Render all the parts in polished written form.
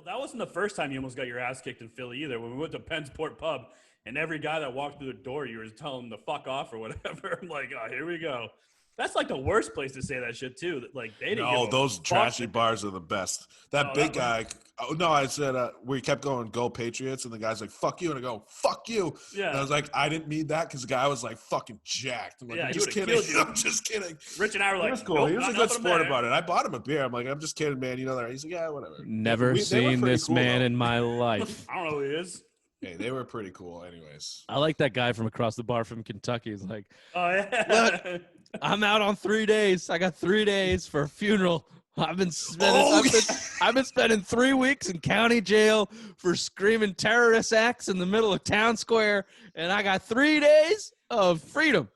Still, that wasn't the first time you almost got your ass kicked in Philly either. When we went to Pennsport Pub, and every guy that walked through the door, you were telling them to fuck off or whatever. I'm like, oh, here we go. That's like the worst place to say that shit too. Like they didn't. No, give a those fuck. trashy bars are the best. That big guy. Oh no, I said we kept going, "Go Patriots," and the guy's like, "Fuck you," and I go, "Fuck you." Yeah. And I was like, I didn't mean that because the guy was like fucking jacked. I'm like, Yeah, I'm he just would've kidding. killed you. I'm just kidding. Rich and I were He like, was cool. nope, He was not a good nothing sport there. about it. I bought him a beer. I'm like, I'm just kidding, man. You know that. He's like, yeah, whatever. Never seen this cool, man though. in my life. I don't know who he is. Hey, they were pretty cool, anyways. I like that guy from across the bar from Kentucky. He's like, Oh yeah. Look. I'm out on 3 days. I got 3 days for a funeral. I've been spending 3 weeks in county jail for screaming terrorist acts in the middle of town square, and I got 3 days of freedom.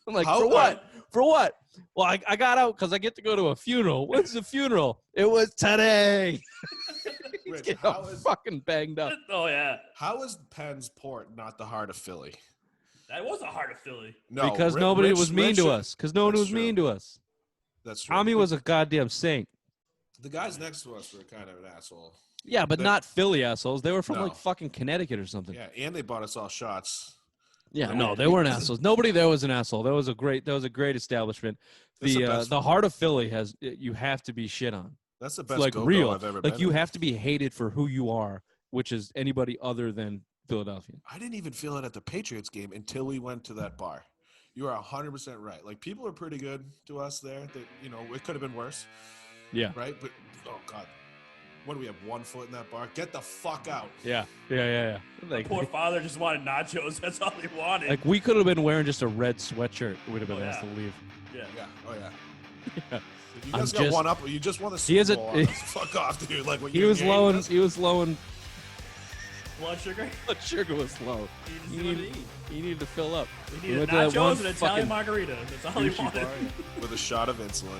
I'm like, for what? For what? Well, I got out because I get to go to a funeral. When's the funeral? It was today. Rich, fucking banged up. Oh yeah. How is Penn's Port not the heart of Philly? That was the heart of Philly. No, because nobody was mean to us. Because no one was mean to us. That's true. Tommy was a goddamn saint. The guys next to us were kind of an asshole. Yeah, but not Philly assholes. They were from like fucking Connecticut or something. Yeah, and they bought us all shots. Yeah, no, they weren't assholes. Nobody there was an asshole. That was a great establishment. The heart of Philly you have to be shit on. That's the best like go-go real. I've ever been. Like you have to be hated for who you are, which is anybody other than Philadelphia. I didn't even feel it at the Patriots game until we went to that bar. You are 100% right. Like people are pretty good to us there. That it could have been worse. Yeah. Right, but oh god, what do we have? 1 foot in that bar? Get the fuck out. Yeah. Like poor father just wanted nachos. That's all he wanted. Like we could have been wearing just a red sweatshirt. We'd have been asked to leave. Yeah. Oh yeah. Yeah. You guys got one up. You just won the Super Bowl on us. Fuck off, dude. Like he was low. He was low in blood sugar. Blood sugar was low. He needed to fill up. He needed nachos and Italian margarita. That's all he wanted. With a shot of insulin.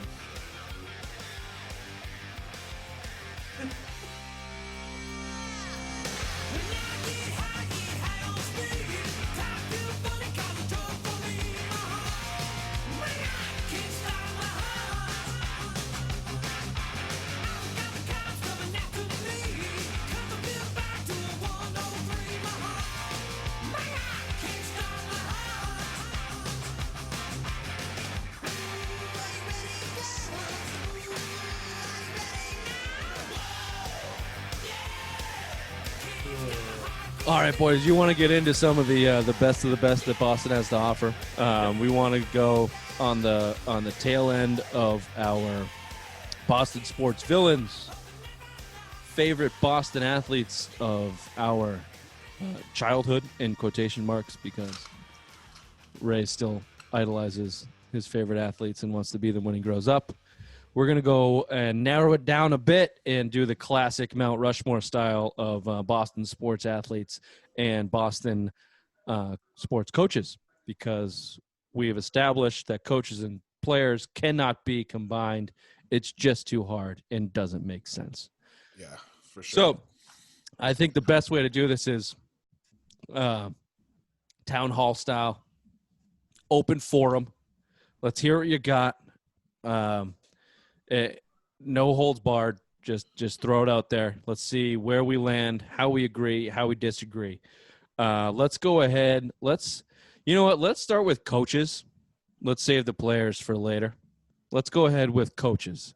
All right, boys, you want to get into some of the best of the best that Boston has to offer. We want to go on the tail end of our Boston sports villains, favorite Boston athletes of our childhood, in quotation marks, because Ray still idolizes his favorite athletes and wants to be them when he grows up. We're going to go and narrow it down a bit and do the classic Mount Rushmore style of Boston sports athletes and Boston sports coaches, because we have established that coaches and players cannot be combined. It's just too hard and doesn't make sense. Yeah, for sure. So I think the best way to do this is town hall style, open forum. Let's hear what you got. No holds barred. Just throw it out there. Let's see where we land, how we agree, how we disagree. Let's go ahead. You know what? Let's start with coaches. Let's save the players for later. Let's go ahead with coaches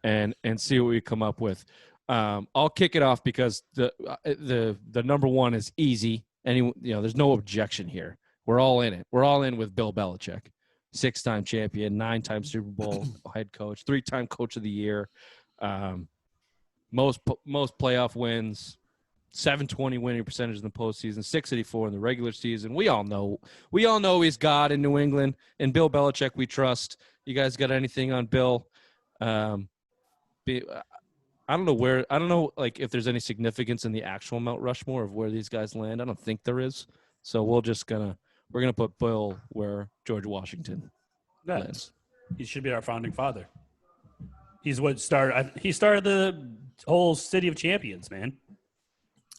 and see what we come up with. I'll kick it off because the number one is easy. There's no objection here. We're all in it. We're all in with Bill Belichick. 6-time champion, 9-time Super Bowl head coach, 3-time coach of the year, most playoff wins, 720 winning percentage in the postseason, 684 in the regular season. We all know he's God in New England, and Bill Belichick we trust. You guys got anything on Bill? I don't know like if there's any significance in the actual Mount Rushmore of where these guys land. I don't think there is. So we're going to put Bill where George Washington lands. He should be our founding father. He started the whole city of champions, man.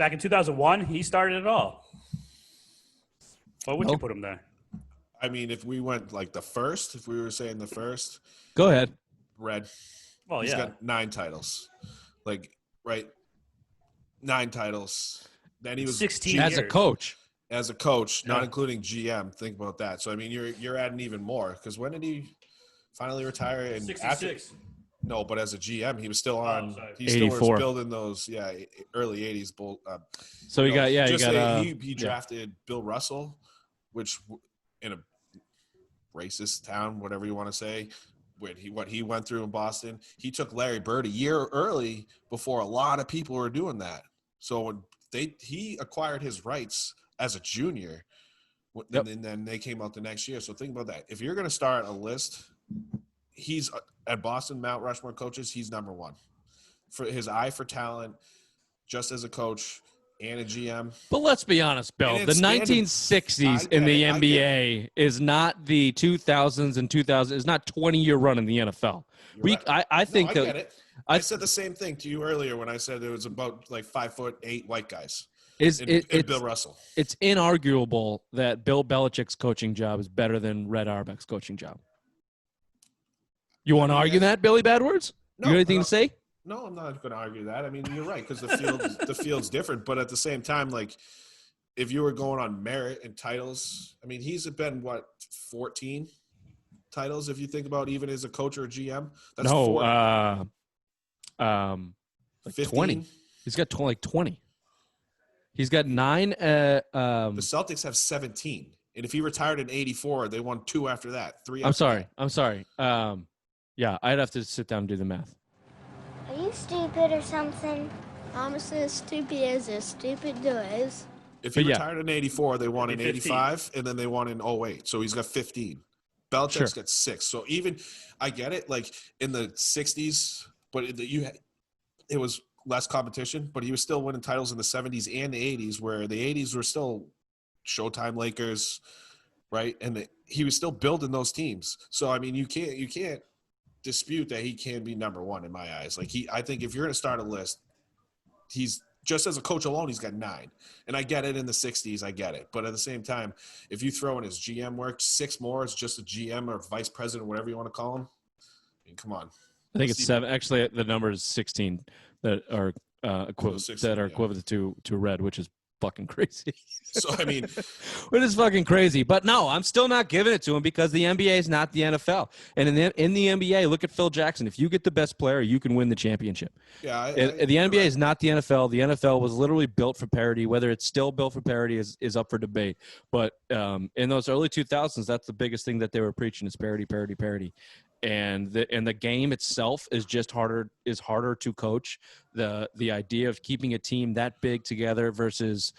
Back in 2001, he started it all. Why would you put him there? I mean, if we went like if we were saying the first. Go ahead. Red. Well, He's got 9 titles. Like, right? 9 titles. Then he was 16 as a years. coach. as a coach, not Yeah. including GM. Think about that. So I mean, you're adding even more because when did he finally retire? And after 66. no, but as a GM, he was still on. sorry. He still was 84. building those early '80s. So you got he drafted Bill Russell, which in a racist town, whatever you want to say. What he went through in Boston, he took Larry Bird a year early before a lot of people were doing that. So when he acquired his rights as a junior, and then they came out the next year. So think about that. If you're going to start a list, he's at Boston Mount Rushmore coaches. He's number one for his eye for talent, just as a coach and a GM. But let's be honest, Bill. And The it's standard. 1960s I in get the it, I NBA is not the 2000s and 2000s. It's not 20-year run in the NFL. You're right. I think I that get it. I said the same thing to you earlier when I said it was about like 5'8" white guys. it's Bill Russell. It's inarguable that Bill Belichick's coaching job is better than Red Auerbach's coaching job. You want to argue that, Billy Badwords? No, you got anything to say? No, I'm not going to argue that. I mean, you're right because the field's different. But at the same time, like if you were going on merit and titles, I mean, he's been 14 titles if you think about even as a coach or a GM. That's like 20. He's got 20. He's got 9. The Celtics have 17, and if he retired in '84, they won 2 after that. 3. I'm sorry. Yeah, I'd have to sit down and do the math. Are you stupid or something? I'm as stupid as a stupid does. If he retired in '84, they won in '85, and then they won in '08. So he's got 15. Belichick's got 6. So even I get it, like in the '60s, but it was less competition. But he was still winning titles in the '70s and the '80s, where the '80s were still Showtime Lakers, right? And he was still building those teams. So I mean, you can't dispute that he can be number one in my eyes. Like I think if you're going to start a list, he's just as a coach alone, he's got 9. And I get it in the 60s. I get it. But at the same time, if you throw in his GM work, 6 more as just a GM or vice president, whatever you want to call him. I mean, come on. I think it's 7. Actually, the number is 16 that are equivalent to Red, which is fucking crazy. So, I mean, it is fucking crazy. But no, I'm still not giving it to him because the NBA is not the NFL. And in the NBA, look at Phil Jackson. If you get the best player, you can win the championship. Yeah, the NBA is not the NFL. The NFL was literally built for parity. Whether it's still built for parity is up for debate. But in those early 2000s, that's the biggest thing that they were preaching is parity, parity, parity. And the game itself is just harder to coach. The idea of keeping a team that big together versus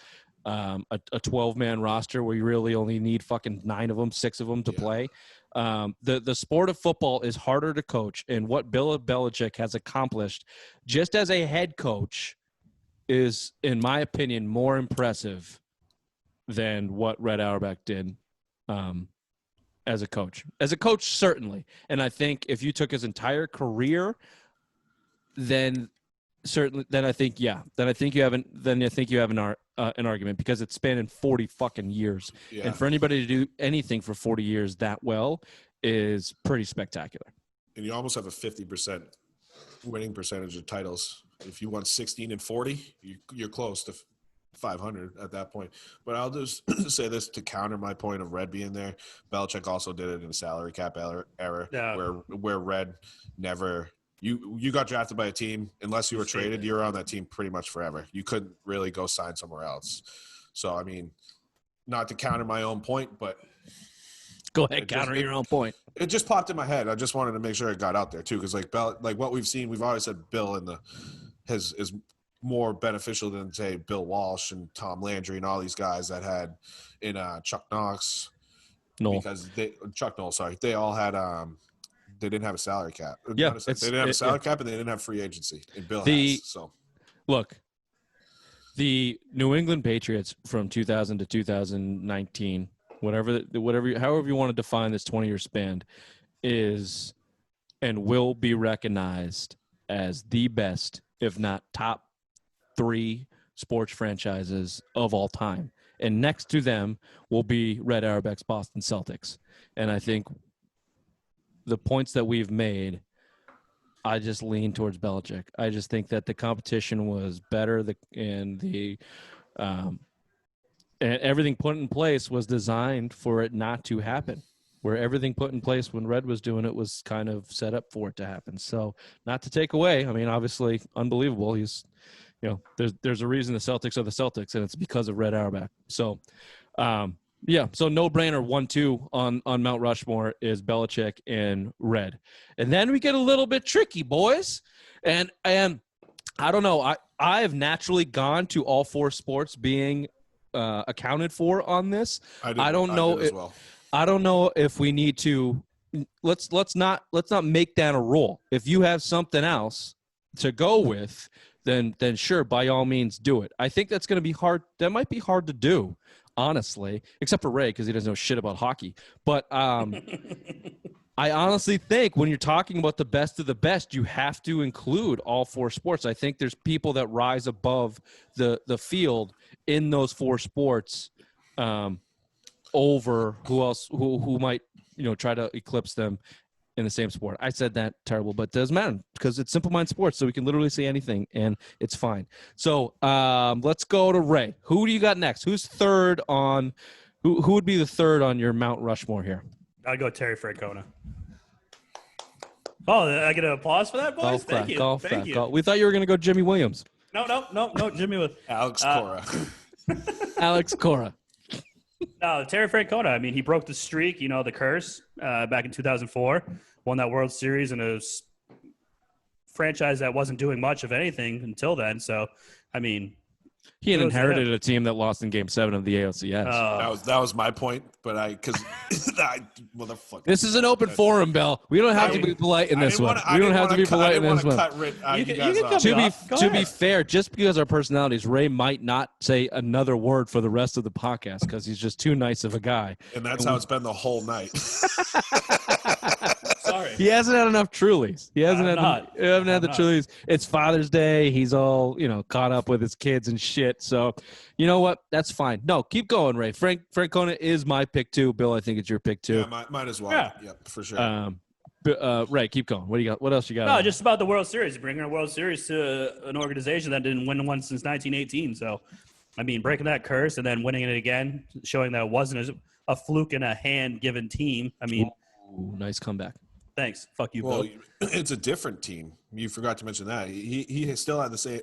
a 12-man roster where you really only need fucking 9 of them, 6 of them to play. The sport of football is harder to coach, and what Bill Belichick has accomplished just as a head coach is, in my opinion, more impressive than what Red Auerbach did as a coach. As a coach, certainly. And I think if you took his entire career, then I think you have an argument because it's spanning 40 fucking years. Yeah. And for anybody to do anything for 40 years that well is pretty spectacular. And you almost have a 50% winning percentage of titles. If you won 16 and 40, you're close to 500 at that point. But I'll just say this to counter my point of Red being there. Belichick also did it in a salary cap era where Red never – you got drafted by a team. Unless you were traded, you were on that team pretty much forever. You couldn't really go sign somewhere else. So, I mean, not to counter my own point, but – go ahead, counter your own point. It just popped in my head. I just wanted to make sure it got out there too, because like what we've seen, we've always said Bill is more beneficial than say Bill Walsh and Tom Landry and all these guys that had in Chuck Knox. Because Chuck Noll, sorry, they all had they didn't have a salary cap. Yeah, they didn't have a salary cap and they didn't have free agency. And Bill has. So look, the New England Patriots from 2000 to 2019. However you want to define this 20-year span is and will be recognized as the best, if not top 3 sports franchises of all time. And next to them will be Red Auerbach's Boston Celtics. And I think the points that we've made, I just lean towards Belichick. I just think that the competition was better, and everything put in place was designed for it not to happen. Where everything put in place when Red was doing it was kind of set up for it to happen. So, not to take away, I mean, obviously, unbelievable. He's, there's a reason the Celtics are the Celtics, and it's because of Red Auerbach. So, so no-brainer 1-2 on Mount Rushmore is Belichick and Red. And then we get a little bit tricky, boys. And I don't know. I have naturally gone to all four sports being accounted for on this. I don't know as well. I don't know if we need to let's not make that a rule. If you have something else to go with, then sure, by all means do it. I think that's going to be hard. That might be hard to do, honestly, except for Ray because he doesn't know shit about hockey. But I honestly think when you're talking about the best of the best, you have to include all four sports. I think there's people that rise above the field in those four sports over who else who might try to eclipse them in the same sport. I said that terrible, but it doesn't matter because it's Simple Mind Sports, so we can literally say anything and it's fine. So let's go to Ray. Who do you got next? Who's third on? Who would be the third on your Mount Rushmore here? I'll go Terry Francona. Oh, I get an applause for that, boys? Thank you. Thank you. We thought you were going to go Jimmy Williams. No. Jimmy was Alex Cora. Alex Cora. No, Terry Francona. I mean, he broke the streak, the curse back in 2004, won that World Series in a franchise that wasn't doing much of anything until then. So, I mean, he had inherited a team that lost in Game 7 of the ALCS. That was my point, but motherfucker. This is an open forum, Bill. We don't have to be polite in this one. We don't have to be polite in this one. To be fair, just because our personalities, Ray might not say another word for the rest of the podcast because he's just too nice of a guy. And that's how it's been the whole night. Sorry. He hasn't had enough Trulies. He hasn't had the Trulies. It's Father's Day. He's all, caught up with his kids and shit. So, you know what? That's fine. No, keep going, Ray. Francona is my pick too. Bill, I think it's your pick too. Yeah, mine as well. Yeah, for sure. Ray, keep going. What do you got? What else you got? No, just about the World Series. Bringing a World Series to an organization that didn't win one since 1918. So, I mean, breaking that curse and then winning it again, showing that it wasn't a fluke in a hand-given team. I mean, nice comeback. Thanks. Fuck you, Well, Bill. it's a different team. You forgot to mention that. He still had the same,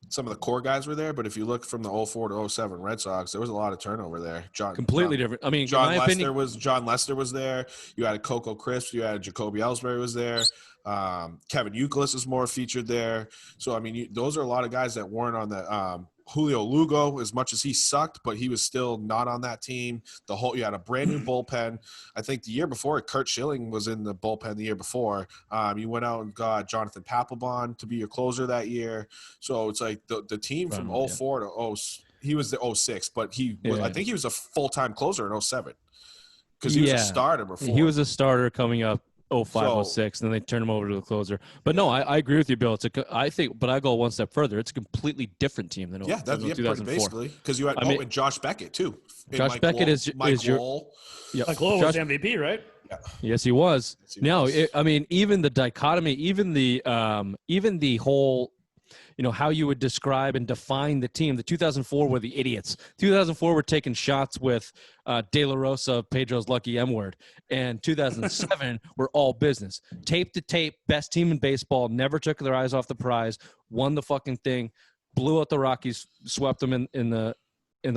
some of the core guys were there, but if you look from the 04 to 07 Red Sox, there was a lot of turnover there. Completely different. I mean, John Lester was there. You had Coco Crisp. You had Jacoby Ellsbury was there. Kevin Youkilis is more featured there. So, I mean, those are a lot of guys that weren't on the Julio Lugo, as much as he sucked, but he was still not on that team. You had a brand new bullpen. I think the year before, Kurt Schilling was in the bullpen the year before. You went out and got Jonathan Papelbon to be your closer that year. So it's like the team from 04 to he was the 06, but I think he was a full-time closer in 07 because he was a starter before. He was a starter coming up 05, 06, and then they turn him over to the closer. But no, I agree with you, Bill. But I go one step further. It's a completely different team than 2004. Basically, because you had and Josh Beckett too. Josh Beckett is your Mike Lowell was MVP, right? Yeah. Yes, he was. Even the dichotomy, even the whole, how you would describe and define the team. The 2004 were the idiots. 2004 were taking shots with De La Rosa, Pedro's lucky M word. And 2007 were all business. Tape to tape, best team in baseball, never took their eyes off the prize, won the fucking thing, blew out the Rockies, swept them in the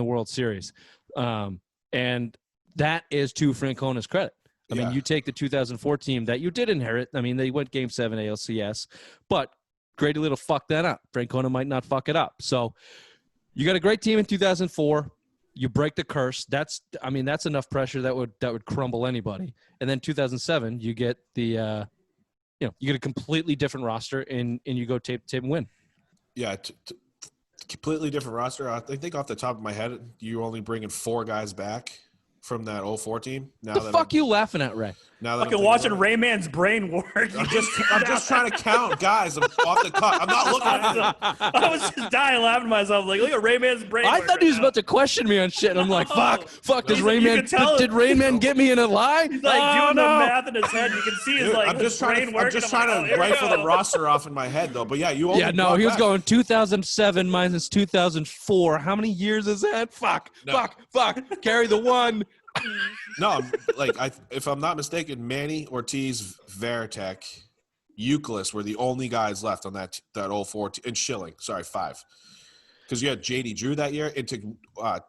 World Series. And that is to Francona's credit. I mean, you take the 2004 team that you did inherit. I mean, they went Game 7 ALCS, but Grady Little fucked that up. Francona might not fuck it up. So you got a great team in 2004. You break the curse. That's enough pressure that would crumble anybody. And then 2007, you get you get a completely different roster and you go tape and win. Yeah, completely different roster. I think off the top of my head, you're only bringing 4 guys back from that 04 team. Now The that fuck you laughing at, Ray? Now that Fucking watching Rayman's brain work. I'm just trying to count, guys. I'm off the cuff. I'm not looking at it. I was just dying laughing to myself. Like, look at Rayman's brain. I work thought right he was now. about to question me on shit. And I'm like, fuck. Does You Rayman, can tell did Rayman get me in a lie? He's like Oh, doing the no. math in his head. You can see his Dude, like I'm just brain trying working. to rifle the roster off in my head, though. But yeah, you only Yeah, no, brought he was back- going 2007 minus 2004. How many years is that? Fuck. Carry the one. No, if I'm not mistaken, Manny, Ortiz, Veritek, Euclid were the only guys left on that 04 and Schilling. Sorry, 5. Because you had JD Drew that year. And to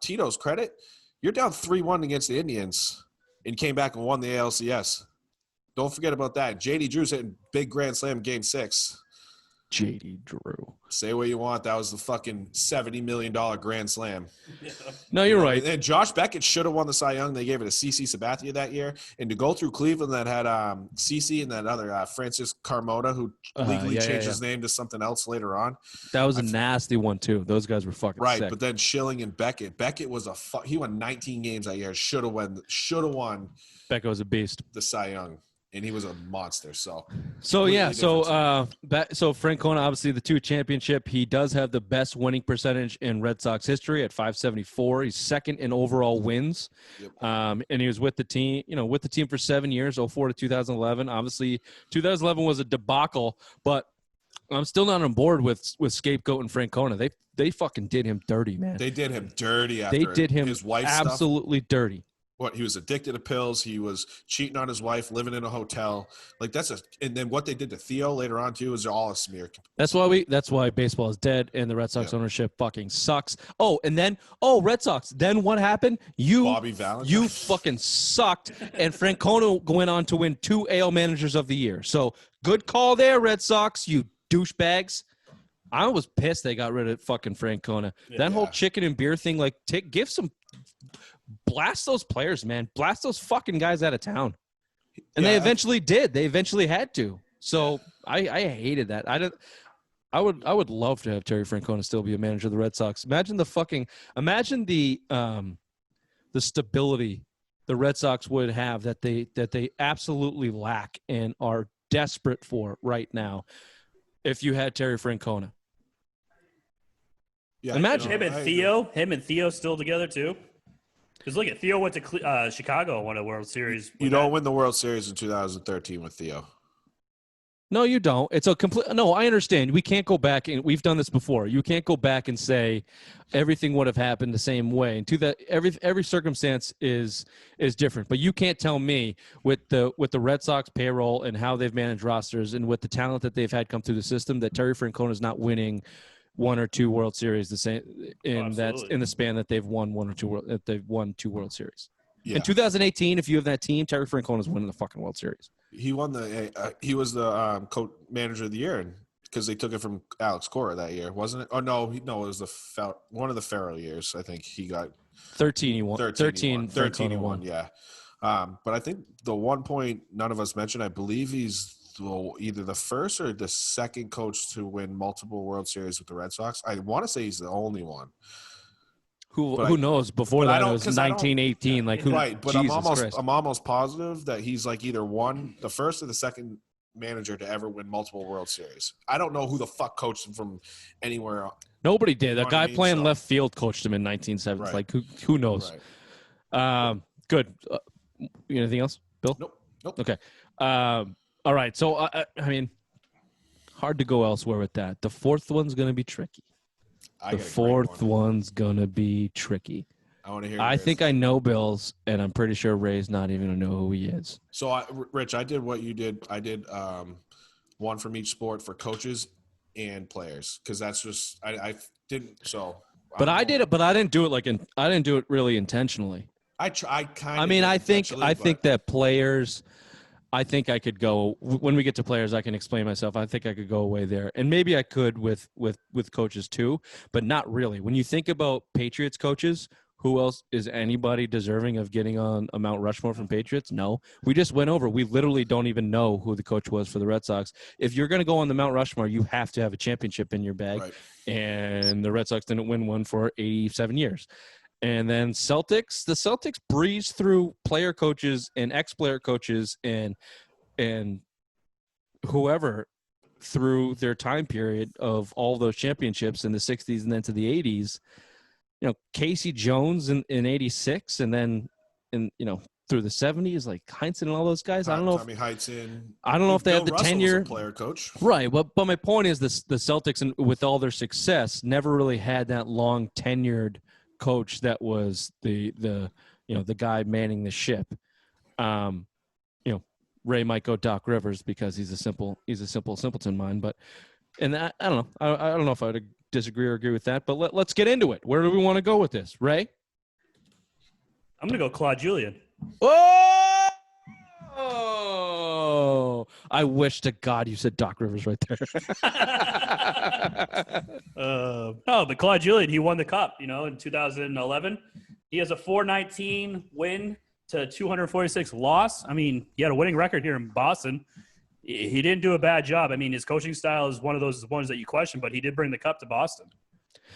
Tito's credit, you're down 3-1 against the Indians and came back and won the ALCS. Don't forget about that. JD Drew's hitting big grand slam game 6. JD Drew. Say what you want. That was the fucking $70 million grand slam. No, you're right. And Josh Beckett should have won the Cy Young. They gave it to CC Sabathia that year. And to go through Cleveland that had CC and that other Francis Carmona, who legally changed his name to something else later on. That was a nasty one, too. Those guys were fucking Right, sick. but then Schilling and Beckett. Beckett was he won 19 games that year. Should have won Beckett was a beast. the Cy Young. And he was a monster. So yeah, different so Francona, obviously the 2 championship. He does have the best winning percentage in Red Sox history at .574. He's second in overall wins. Yep. And he was with the team, for 7 years, 04 to 2011. Obviously, 2011 was a debacle, but I'm still not on board with Scapegoat and Francona. They fucking did him dirty, man. they did him dirty after They did him his wife's absolutely dirty. What, he was addicted to pills. He was cheating on his wife, living in a hotel. And then what they did to Theo later on too is all a smear. That's why baseball is dead and the Red Sox ownership fucking sucks. Oh, and then Red Sox. Then what happened? Bobby Valentine. You fucking sucked. And Francona went on to win 2 AL Managers of the Year. So good call there, Red Sox. You douchebags. I was pissed they got rid of fucking Francona. That whole chicken and beer thing, give some. Blast those players, man. Blast those fucking guys out of town. And they eventually did. They eventually had to. So I hated that. I would love to have Terry Francona still be a manager of the Red Sox. Imagine the stability the Red Sox would have that they absolutely lack and are desperate for right now if you had Terry Francona. Yeah, Imagine him and Theo still together too. Because look at Theo went to Chicago and won a World Series. You don't win the World Series in 2013 with Theo. No, you don't. It's a complete. No, I understand. We can't go back, and we've done this before. You can't go back and say everything would have happened the same way. And to that, every circumstance is different. But you can't tell me with the Red Sox payroll and how they've managed rosters and with the talent that they've had come through the system that Terry Francona is not winning 1 or 2 World Series the same that's in the span that they've won 1 or 2 they've won 2 World Series. Yeah. In 2018, if you have that team, Terry Francona is winning the fucking World Series. He won he was the manager of the year because they took it from Alex Cora that year, wasn't it? Oh no, it was one of the Farrell years. I think he got 13. He won. 13 he won. Yeah. But I think the one point none of us mentioned, I believe he's either the first or the second coach to win multiple World Series with the Red Sox. I want to say he's the only one. Who knows? Before that, it was 1918. Right, but Jesus I'm almost positive that he's either the first or the second manager to ever win multiple World Series. I don't know who the fuck coached him from anywhere. Nobody did. A guy playing left field coached him in 1970s. Right. Who knows? Right. Good. Anything else, Bill? Nope. Okay. All right. So, I mean, hard to go elsewhere with that. The 4th one's going to be tricky. The 4th one's going to be tricky. I want to hear. I think I know Bill's, and I'm pretty sure Ray's not even going to know who he is. So, Rich, I did what you did. I did one from each sport for coaches and players because that's just I didn't. So, but I did it. But I didn't do it I didn't do it really intentionally. I think that players. I think I could go when we get to players. I can explain myself. I think I could go away there, and maybe I could with coaches too, but not really. When you think about Patriots coaches, who else is anybody deserving of getting on a Mount Rushmore from Patriots? No, we just went over. We literally don't even know who the coach was for the Red Sox. If you're going to go on the Mount Rushmore, you have to have a championship in your bag, Right. and the Red Sox didn't win one for 87 years. And then Celtics, the Celtics breezed through player coaches and ex-player coaches and whoever through their time period of all those championships in the 60s and then to the 80s. Casey Jones in 86 and then through the 70s, like Heinsohn and all those guys. I don't know Tommy Heinsohn. I don't know if they Bill had the Russell tenure. was a player coach. Right. But my point is the Celtics, and with all their success, never really had that long tenured coach that was the guy manning the ship. Ray might go Doc Rivers because he's a simple simpleton mind, but I don't know. I don't know if I would disagree or agree with that, but let's get into it. Where do we want to go with this, Ray? I'm gonna go Claude Julien. Oh, I wish to God you said Doc Rivers right there. No, but Claude Julien, he won the cup, in 2011. He has a 419 win to 246 loss. I mean, he had a winning record here in Boston. He didn't do a bad job. I mean, his coaching style is one of those ones that you question, but he did bring the cup to Boston.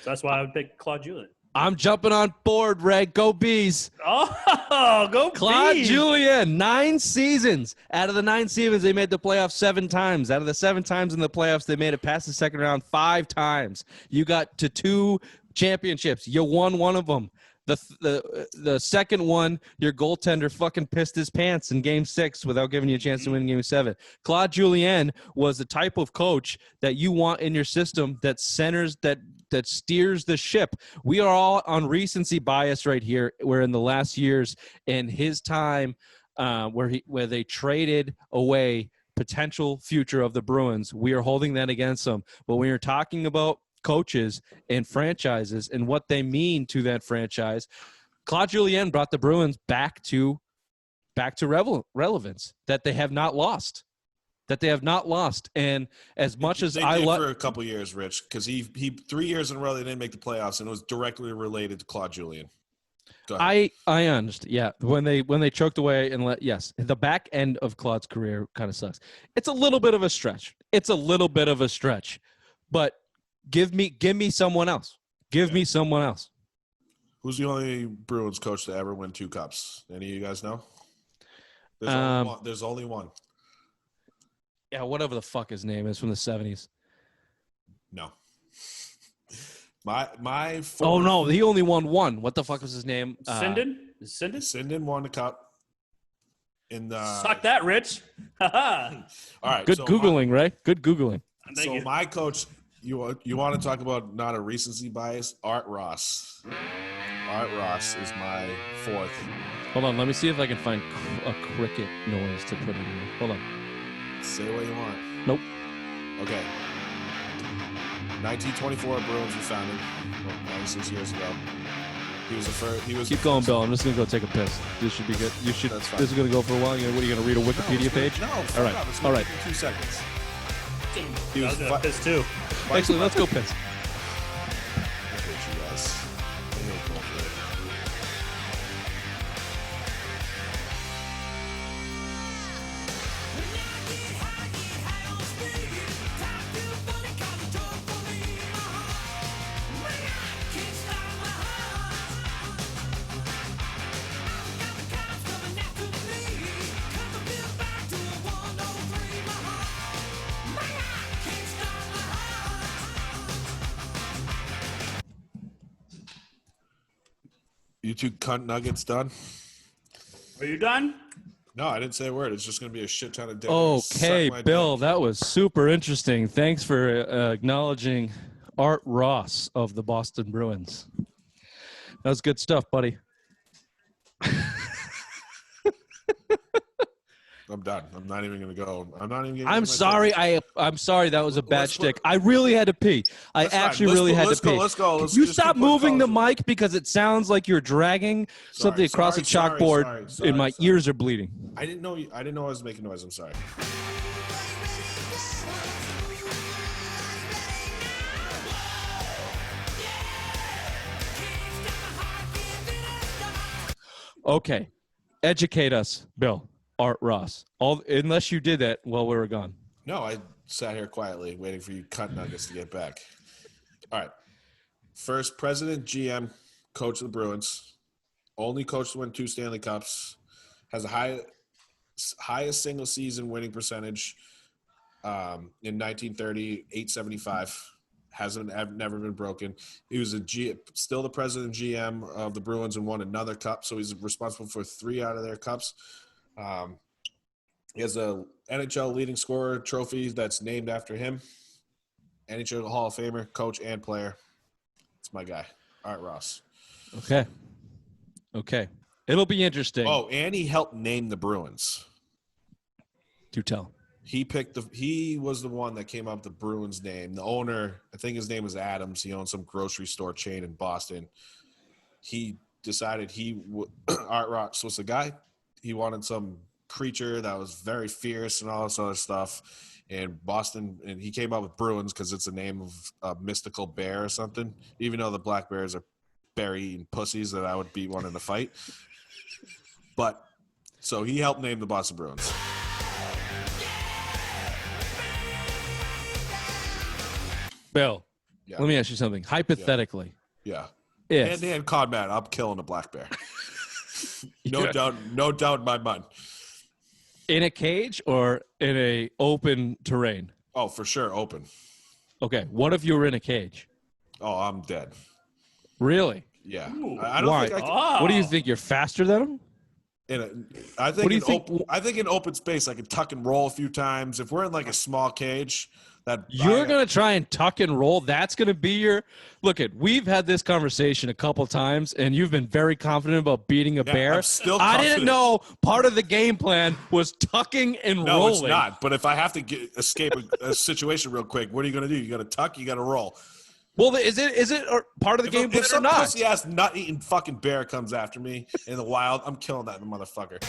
So that's why I would pick Claude Julien. I'm jumping on board, Ray. Go Bees. Oh, go Claude Bees. Julien, 9 seasons. Out of the 9 seasons, they made the playoffs 7 times. Out of the 7 times in the playoffs, they made it past the second round 5 times. You got to 2 championships. You won one of them. The second one, your goaltender fucking pissed his pants in Game 6 without giving you a chance to win Game 7. Claude Julien was the type of coach that you want in your system that centers that steers the ship. We are all on recency bias right here. Where in the last years in his time, where they traded away potential future of the Bruins, we are holding that against them. But when you're talking about coaches and franchises and what they mean to that franchise, Claude Julien brought the Bruins back to relevance that they have not lost. And as much as I love for a couple years, Rich, because he 3 years in a row they didn't make the playoffs, and it was directly related to Claude Julien. I understand. Yeah, when they choked away and the back end of Claude's career kind of sucks. It's a little bit of a stretch. But give me someone else. Me someone else. Who's the only Bruins coach to ever win 2 cups? Any of you guys know? There's only one. Yeah, whatever the fuck his name is from the 70s. No. My Oh no, he only won 1. What the fuck was his name? Sinden? Sinden won the cup. Suck that, Rich. All right. Good Googling, Ray. Good Googling. So my coach, you want to talk about not a recency bias? Art Ross. Art Ross is my 4th. Hold on, let me see if I can find a cricket noise to put in here. Hold on. Say what you want. Nope. Okay. 1924 Bruins were founded 96 years ago. He was the first. Keep going, Bill. I'm just gonna go take a piss. This should be good. You should. That's fine. This is gonna go for a while. What are you gonna read a Wikipedia page? No. All right. All right. 2 seconds. I was going to piss too. Actually, let's go piss. I hate you guys. I hate going for it. You 2 cunt nuggets done? Are you done? No, I didn't say a word. It's just going to be a shit ton of dick. Okay, Bill, that was super interesting. Thanks for acknowledging Art Ross of the Boston Bruins. That was good stuff, buddy. I'm done. I'm not even going to go. I'm not even. I'm sorry. I'm sorry. That was a bad shtick. I really had to pee. I actually really had to pee. Let's go. You stop moving the mic because it sounds like you're dragging something across the chalkboard, and my ears are bleeding. I didn't know I was making noise. I'm sorry. Okay, educate us, Bill. Art Ross. Unless you did that while we were gone. No, I sat here quietly waiting for you cunt nuggets to get back. All right. First, president, GM, coach of the Bruins, only coach to win 2 Stanley Cups, has a highest single season winning percentage in 1930, 875. Never been broken. He was still the president and GM of the Bruins and won another cup, so he's responsible for 3 out of their cups. He has a NHL leading scorer trophy that's named after him. NHL Hall of Famer, coach and player. It's my guy. All right, Ross. Okay. It'll be interesting. Oh, and he helped name the Bruins. Do tell. He was the one that came up with the Bruins name. The owner, I think his name was Adams. He owned some grocery store chain in Boston. He decided Art Ross was the guy. He wanted some creature that was very fierce and all this other stuff. And Boston, and he came up with Bruins because it's the name of a mystical bear or something. Even though the black bears are bear-eating pussies that I would beat one in a fight. But so he helped name the Boston Bruins. Bill, Yeah. let me ask you something. Hypothetically, Yeah. if Hand-to-hand combat, I'm killing a black bear. No Yeah. doubt in my mind. in a cage or in a open terrain? Oh, for sure, open. Okay, what if you were in a cage? Oh, I'm dead. Really? Yeah. Ooh. I don't Why? think I can. What do you think? You're faster than him? I think What do you think- I think in open space I can tuck and roll a few times. If we're in like a small cage, You're going to try and tuck and roll. That's going to be your look. We've had this conversation a couple times, and you've been very confident about beating a bear. I'm still I didn't confident. know part of the game plan was tucking and No, rolling. it's not. But if I have to escape a situation real quick, what are you going to do? You got to tuck. You got to roll. Well, is it or part of the game plan If or some not? pussy ass nut eating fucking bear comes after me in the wild, I'm killing that motherfucker.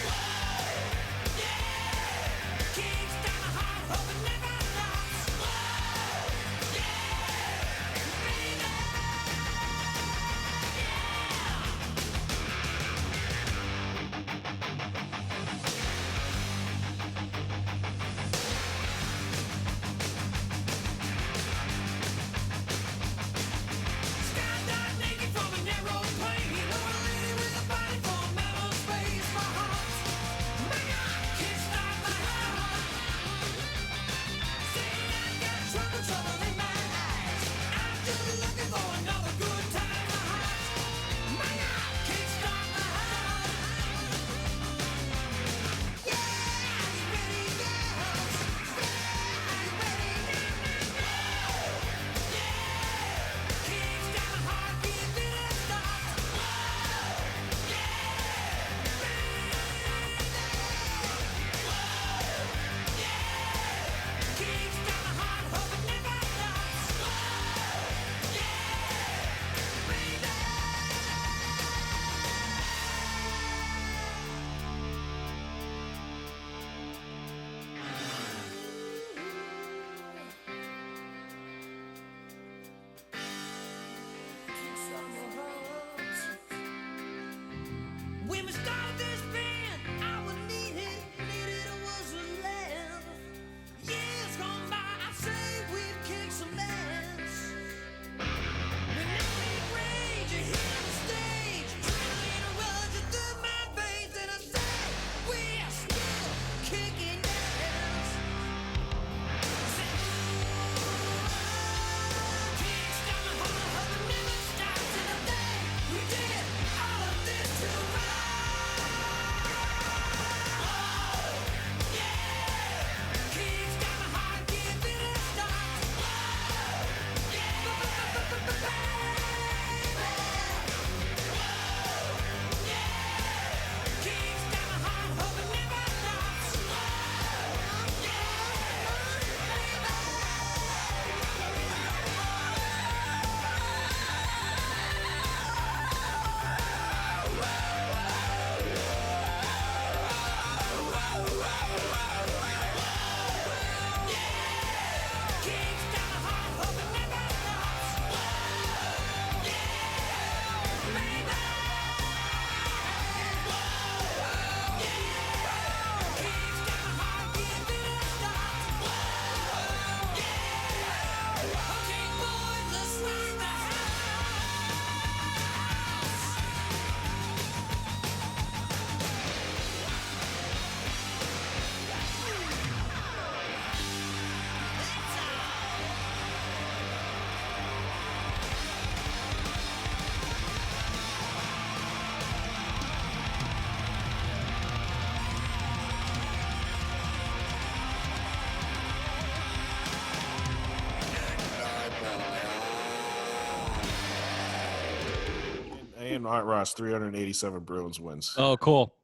and Ross, 387 Bruins wins. Oh, cool.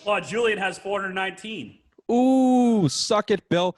Well, Julian has 419. Ooh, suck it, Bill.